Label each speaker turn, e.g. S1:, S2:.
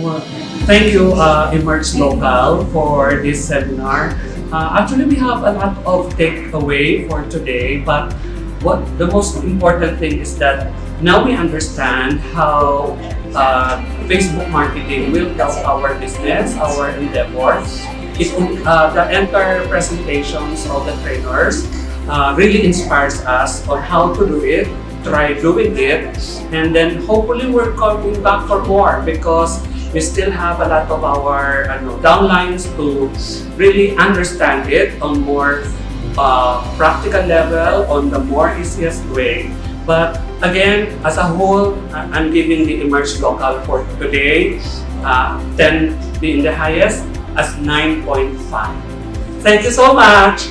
S1: Well, thank you, Emerge Local, for this seminar. Actually, we have a lot of takeaway for today, but what the most important thing is that now we understand how Facebook marketing will help our business, our endeavors. The entire presentations of the trainers really inspires us on how to do it, try doing it, and then hopefully we're coming back for more because we still have a lot of our downlines to really understand it on more practical level, on the more easiest way. But again, as a whole, I'm giving the Emerge Local for today 10 being the highest as 9.5. Thank you so much!